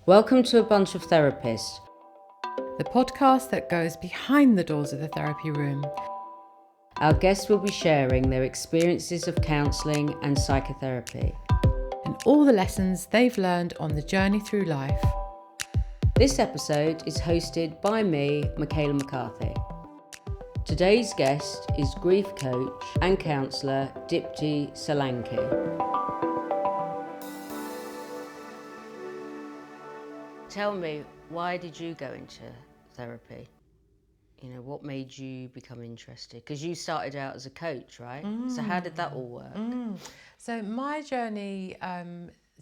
Welcome to A Bunch of Therapists, the podcast that goes behind the doors of the therapy room. Our guests will be sharing their experiences of counselling and psychotherapy, and all the lessons they've learned on the journey through life. This episode is hosted by me, Michaela McCarthy. Today's guest is grief coach and counsellor Dipti Solanki. Tell me, why did you go into therapy? You know, what made you become interested? Because you started out as a coach, right? So how did that all work? So my journey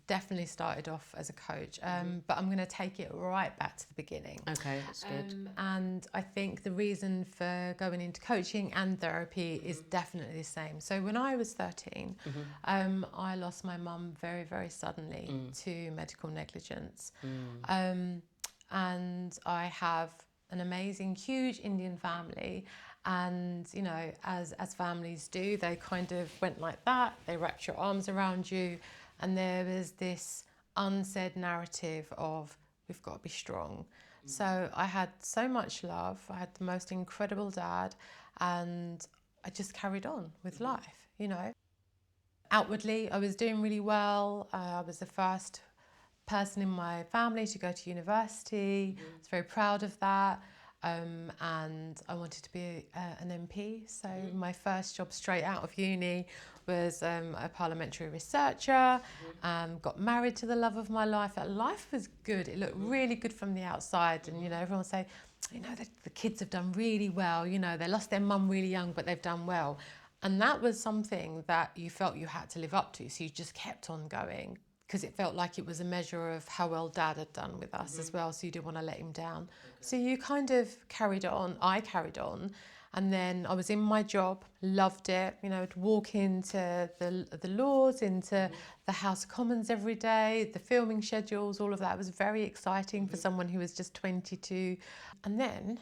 definitely started off as a coach, but I'm going to take it right back to the beginning. Okay, that's good. And I think the reason for going into coaching and therapy is definitely the same. So when I was 13, I lost my mum very, very suddenly to medical negligence. And I have an amazing, huge Indian family. And, you know, as families do, they kind of went like that. They wrapped your arms around you. And there was this unsaid narrative of, we've got to be strong. So I had so much love. I had the most incredible dad. And I just carried on with life, you know. Outwardly, I was doing really well. I was the first person in my family to go to university. I was very proud of that. And I wanted to be an MP. So my first job straight out of uni was a parliamentary researcher. Got married to the love of my life. That life was good. It looked really good from the outside. And, you know, everyone would say, you know, the kids have done really well. You know, they lost their mum really young, but they've done well. And that was something that you felt you had to live up to. So you just kept on going, because it felt like it was a measure of how well Dad had done with us as well, so you didn't want to let him down. Okay. So you kind of carried on, I carried on, and then I was in my job, loved it, you know, I'd walk into the Lords, into the House of Commons every day, the filming schedules, all of that was very exciting for someone who was just 22. And then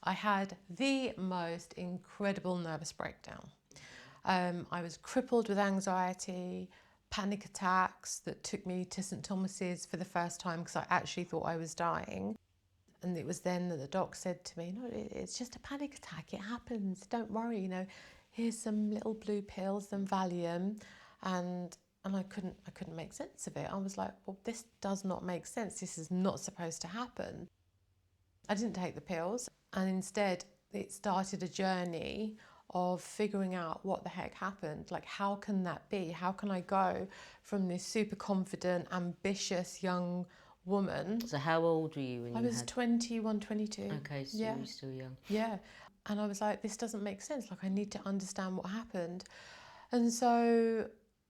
I had the most incredible nervous breakdown. I was crippled with anxiety, panic attacks that took me to St Thomas's for the first time because I actually thought I was dying. And it was then that the doc said to me, no, it's just a panic attack, it happens, don't worry, you know, here's some little blue pills, some Valium. And I couldn't make sense of it. I was like, well, this does not make sense, this is not supposed to happen. I didn't take the pills, and instead it started a journey of figuring out what the heck happened. Like, how can that be? How can I go from this super confident, ambitious young woman? So how old were you when I was 21, 22. Okay, so you were still young. Yeah. And I was like, this doesn't make sense. Like, I need to understand what happened. And so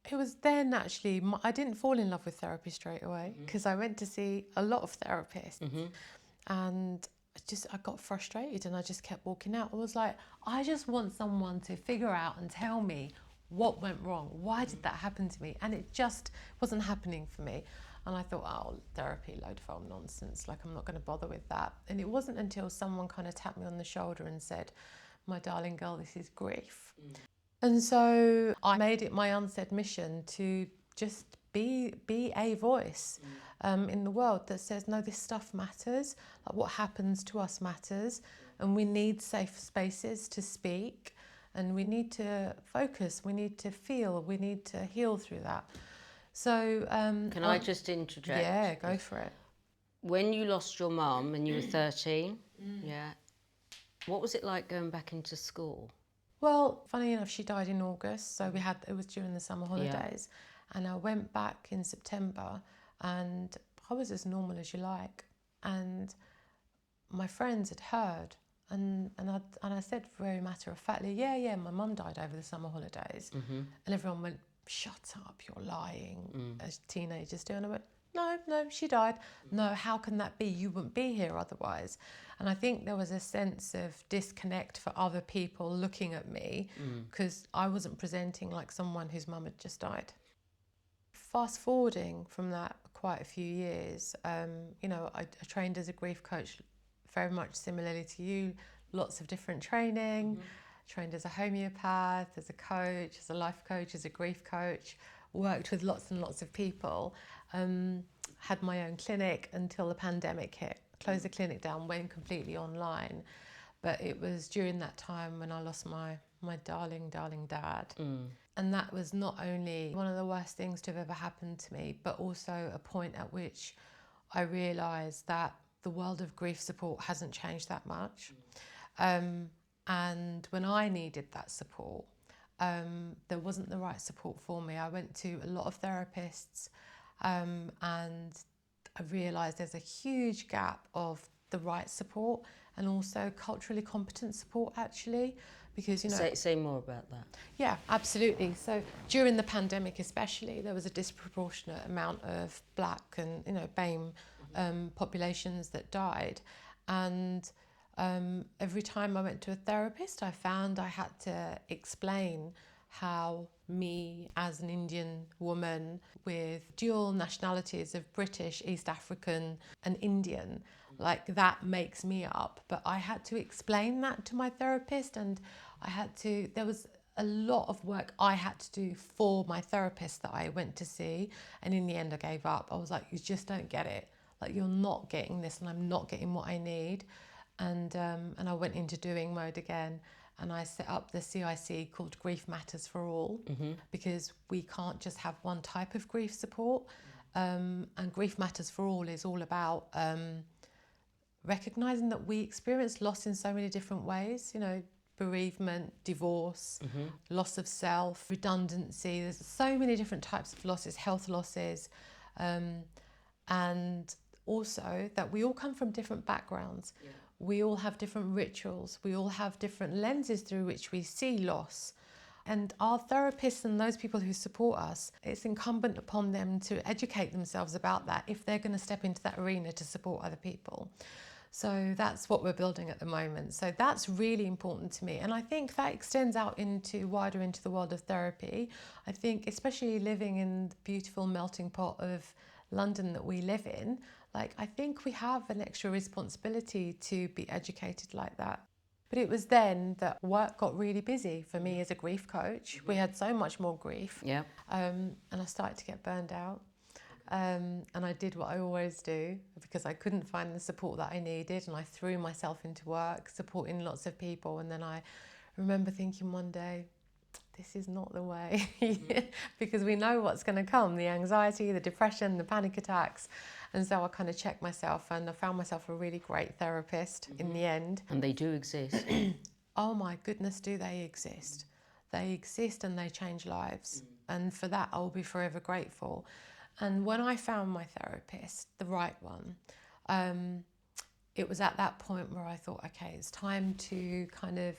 it was then actually, I didn't fall in love with therapy straight away, because I went to see a lot of therapists. And I got frustrated and I just kept walking out. I was like, I just want someone to figure out and tell me what went wrong. Why did that happen to me? And it just wasn't happening for me. And I thought, oh, therapy, load of old nonsense. Like, I'm not going to bother with that. And it wasn't until someone kind of tapped me on the shoulder and said, my darling girl, this is grief. And so I made it my unsaid mission to just be a voice in the world that says, no, this stuff matters. Like, what happens to us matters. And we need safe spaces to speak. And we need to focus. We need to feel. We need to heal through that. So Can I just interject? Yeah, go for it. When you lost your mum and you were 13, what was it like going back into school? Well, funny enough, she died in August, so it was during the summer holidays. And I went back in September, and I was as normal as you like. And my friends had heard, and I said very matter of factly, yeah, my mum died over the summer holidays. And everyone went, shut up, you're lying, as teenagers do. And I went, no, she died. No, how can that be? You wouldn't be here otherwise. And I think there was a sense of disconnect for other people looking at me, because I wasn't presenting like someone whose mum had just died. Fast forwarding from that quite a few years, you know, I trained as a grief coach, very much similarly to you, lots of different training, trained as a homeopath, as a coach, as a life coach, as a grief coach, worked with lots and lots of people, had my own clinic until the pandemic hit. Closed the clinic down, went completely online. But it was during that time when I lost my darling dad. And that was not only one of the worst things to have ever happened to me, but also a point at which I realised that the world of grief support hasn't changed that much. And when I needed that support, there wasn't the right support for me. I went to a lot of therapists, and I realised there's a huge gap of the right support and also culturally competent support, actually, because, you know... Say more about that. Yeah, absolutely. So during the pandemic especially, there was a disproportionate amount of Black and, you know, BAME populations that died. And every time I went to a therapist, I found I had to explain how me as an Indian woman with dual nationalities of British, East African and Indian, like that makes me up. But I had to explain that to my therapist, and there was a lot of work I had to do for my therapist that I went to see. And in the end, I gave up. I was like, you just don't get it. Like, you're not getting this, and I'm not getting what I need. And I went into doing mode again, and I set up the CIC called Grief Matters for All, because we can't just have one type of grief support. And Grief Matters for All is all about recognising that we experience loss in so many different ways, you know, bereavement, divorce, loss of self, redundancy. There's so many different types of losses, health losses, and also that we all come from different backgrounds. Yeah. We all have different rituals. We all have different lenses through which we see loss. And our therapists and those people who support us, it's incumbent upon them to educate themselves about that if they're going to step into that arena to support other people. So that's what we're building at the moment. So that's really important to me. And I think that extends out wider into the world of therapy. I think especially living in the beautiful melting pot of London that we live in, like, I think we have an extra responsibility to be educated like that. But it was then that work got really busy for me as a grief coach. We had so much more grief. Yeah. And I started to get burned out. And I did what I always do, because I couldn't find the support that I needed, and I threw myself into work, supporting lots of people. And then I remember thinking one day, this is not the way, because we know what's going to come, the anxiety, the depression, the panic attacks. And so I kind of checked myself, and I found myself a really great therapist in the end. And they do exist. Oh my goodness, do they exist? They exist, and they change lives. And for that, I'll be forever grateful. And when I found my therapist, the right one, it was at that point where I thought, okay, it's time to kind of,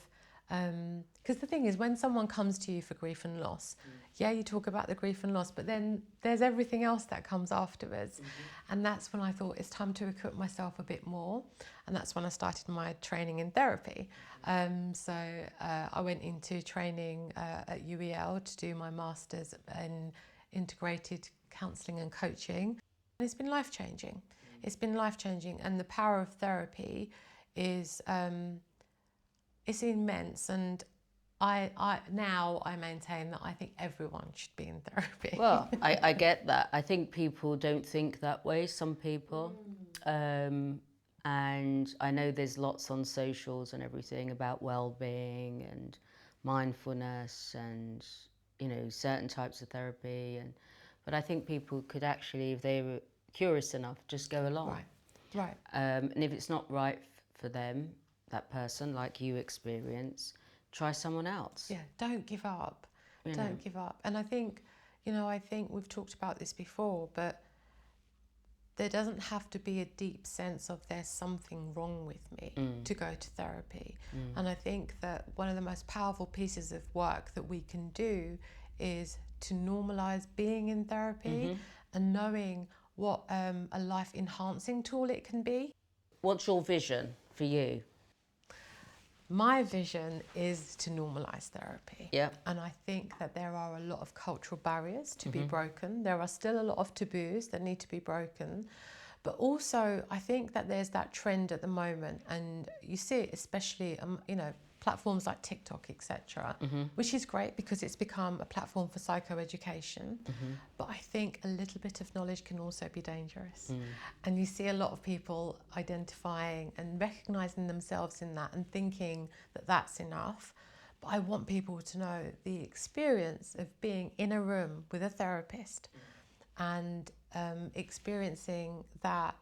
because the thing is, when someone comes to you for grief and loss, yeah, you talk about the grief and loss, but then there's everything else that comes afterwards. And that's when I thought it's time to equip myself a bit more. And that's when I started my training in therapy. So I went into training at UEL to do my master's in integrated counselling and coaching. And it's been life-changing. It's been life-changing, and the power of therapy is it's immense. And I maintain that I think everyone should be in therapy. Well, I get that. I think people don't think that way, some people. And I know there's lots on socials and everything about well-being and mindfulness and, you know, certain types of therapy. But I think people could actually, if they were curious enough, just go along. Right. And if it's not right for them, that person, like you experience, try someone else. Yeah, don't give up. Don't give up. And I think, I think we've talked about this before, but there doesn't have to be a deep sense of there's something wrong with me to go to therapy. And I think that one of the most powerful pieces of work that we can do is to normalise being in therapy and knowing what a life-enhancing tool it can be. What's your vision for you? My vision is to normalise therapy. Yeah. And I think that there are a lot of cultural barriers to be broken. There are still a lot of taboos that need to be broken. But also, I think that there's that trend at the moment, and you see it especially, platforms like TikTok, etc., which is great because it's become a platform for psychoeducation. But I think a little bit of knowledge can also be dangerous. And you see a lot of people identifying and recognizing themselves in that and thinking that that's enough. But I want people to know the experience of being in a room with a therapist and experiencing that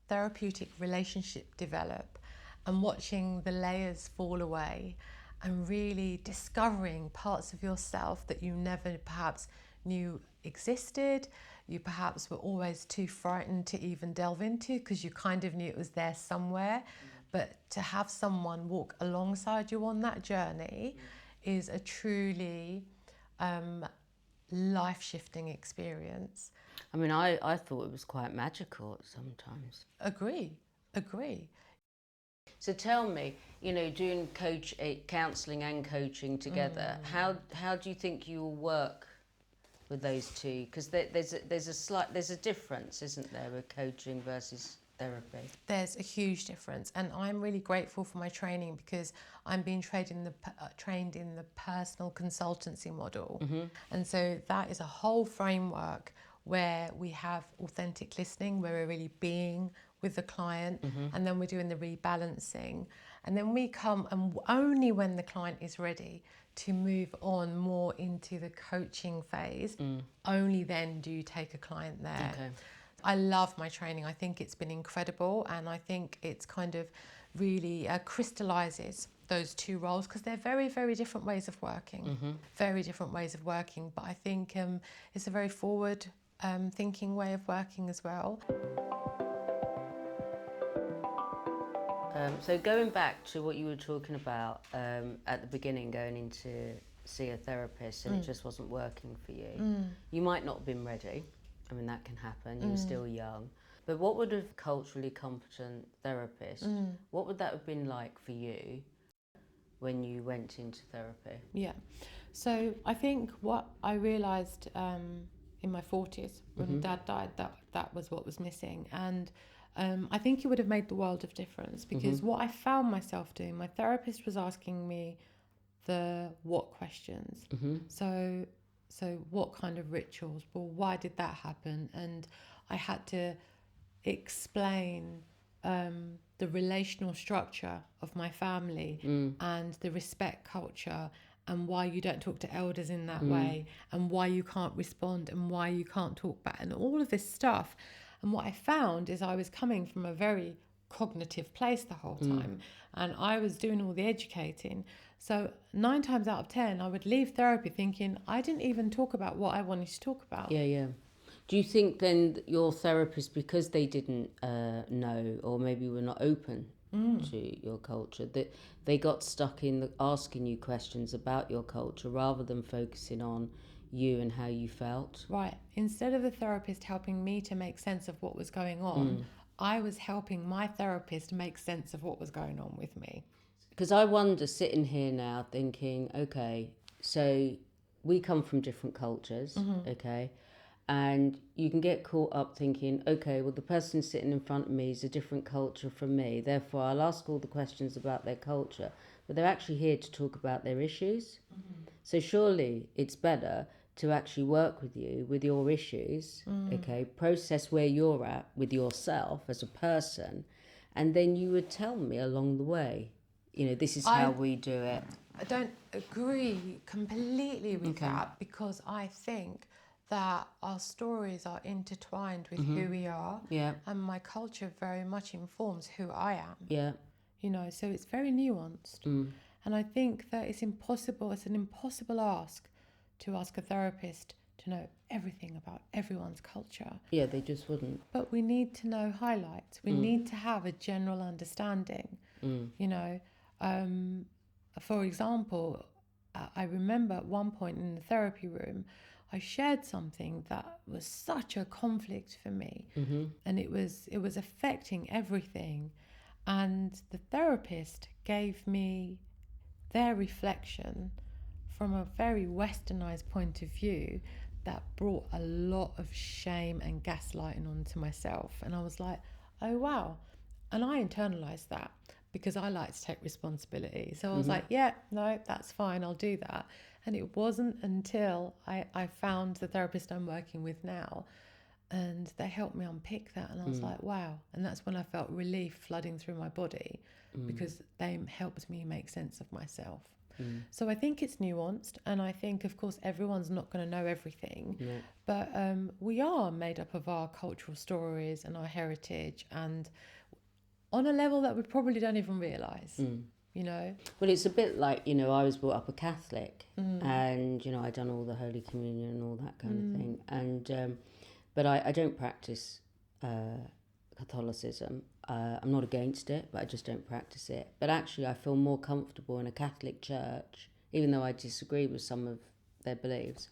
therapeutic relationship develop and watching the layers fall away and really discovering parts of yourself that you never perhaps knew existed. You perhaps were always too frightened to even delve into because you kind of knew it was there somewhere. But to have someone walk alongside you on that journey is a truly life-shifting experience. I mean, I thought it was quite magical sometimes. Agree. So tell me, doing counselling and coaching together, how do you think you will work with those two? Because there's a difference, isn't there, with coaching versus therapy? There's a huge difference, and I'm really grateful for my training because I'm being trained in the personal consultancy model, and so that is a whole framework where we have authentic listening, where we're really being with the client, and then we're doing the rebalancing, and then we come, and only when the client is ready to move on more into the coaching phase, only then do you take a client there. Okay. I love my training. I think it's been incredible, and I think it's kind of really crystallizes those two roles because they're very, very different ways of working. Very different ways of working, but I think it's a very forward thinking way of working as well. So going back to what you were talking about at the beginning, going in to see a therapist and it just wasn't working for you, you might not have been ready. I mean, that can happen. You were still young. But what would a culturally competent therapist, what would that have been like for you when you went into therapy? Yeah. So I think what I realised in my 40s when Dad died, that was what was missing. And I think it would have made the world of difference because what I found myself doing, my therapist was asking me the what questions. So what kind of rituals? Well, why did that happen? And I had to explain the relational structure of my family and the respect culture and why you don't talk to elders in that way and why you can't respond and why you can't talk back and all of this stuff. And what I found is I was coming from a very cognitive place the whole time and I was doing all the educating. So 9 times out of 10, I would leave therapy thinking I didn't even talk about what I wanted to talk about. Yeah. Do you think then that your therapist, because they didn't know or maybe were not open to your culture, that they got stuck in asking you questions about your culture rather than focusing on you and how you felt? Right. Instead of the therapist helping me to make sense of what was going on, I was helping my therapist make sense of what was going on with me. Because I wonder, sitting here now thinking, okay, so we come from different cultures, okay? And you can get caught up thinking, okay, well, the person sitting in front of me is a different culture from me. Therefore, I'll ask all the questions about their culture. But they're actually here to talk about their issues. So surely it's better to actually work with you with your issues, okay? Process where you're at with yourself as a person. And then you would tell me along the way, this is how we do it. I don't agree completely with that because I think that our stories are intertwined with who we are. Yeah. And my culture very much informs who I am. Yeah. So it's very nuanced. And I think that it's an impossible ask to ask a therapist to know everything about everyone's culture. Yeah, they just wouldn't. But we need to know highlights. We need to have a general understanding. For example, I remember at one point in the therapy room, I shared something that was such a conflict for me, and it was affecting everything. And the therapist gave me their reflection from a very westernized point of view that brought a lot of shame and gaslighting onto myself. And I was like, oh wow. And I internalized that because I like to take responsibility. So I was like, yeah, no, that's fine, I'll do that. And it wasn't until I found the therapist I'm working with now, and they helped me unpick that, and I was like, wow. And that's when I felt relief flooding through my body, because they helped me make sense of myself. So I think it's nuanced, and I think, of course, everyone's not going to know everything, but we are made up of our cultural stories and our heritage, and on a level that we probably don't even realise, you know. Well, it's a bit like, you know, I was brought up a Catholic, and, you know, I'd done all the Holy Communion and all that kind of thing, and but I don't practice Catholicism. I'm not against it, but I just don't practice it. But actually, I feel more comfortable in a Catholic church, even though I disagree with some of their beliefs,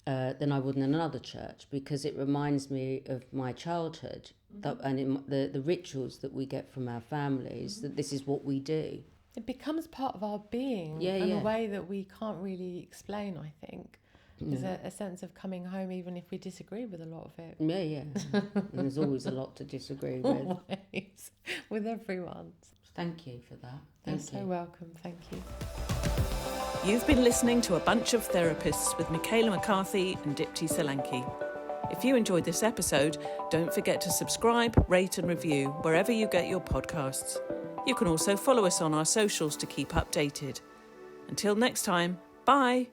than I would in another church, because it reminds me of my childhood, and the rituals that we get from our families, that this is what we do. It becomes part of our being in a way that we can't really explain, I think. There's a sense of coming home, even if we disagree with a lot of it. Yeah. And there's always a lot to disagree with. Always. With everyone. Thank you for that. You're so welcome. Thank you. You've been listening to A Bunch of Therapists with Michaela McCarthy and Dipti Solanki. If you enjoyed this episode, don't forget to subscribe, rate and review wherever you get your podcasts. You can also follow us on our socials to keep updated. Until next time, bye!